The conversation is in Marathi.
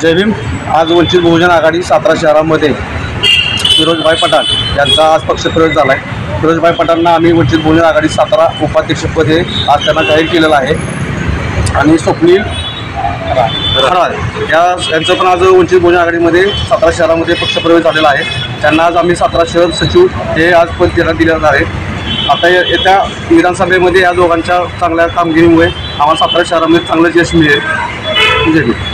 जय भीम। आज वंचित बहुजन आघाडी सातारा शहरामध्ये फिरोजभाई पठाण यांचा आज पक्षप्रवेश झाला आहे। फिरोजभाई पठाणना आम्ही वंचित बहुजन आघाडी सातारा उपाध्यक्षपदी आज त्यांना जाहीर केलेलं आहे आणि स्वप्नील खराळ यांचं पण आज वंचित बहुजन आघाडीमध्ये सातारा शहरामध्ये पक्षप्रवेश झालेला आहे। त्यांना आज आम्ही सातारा शहर सचिव हे आज पद देण्यात दिलेलं आहे। आता येत्या विधानसभेमध्ये या दोघांच्या चांगल्या कामगिरीमुळे आम्हाला सातारा शहरामध्ये चांगलं यश मिळेल। जय भीम।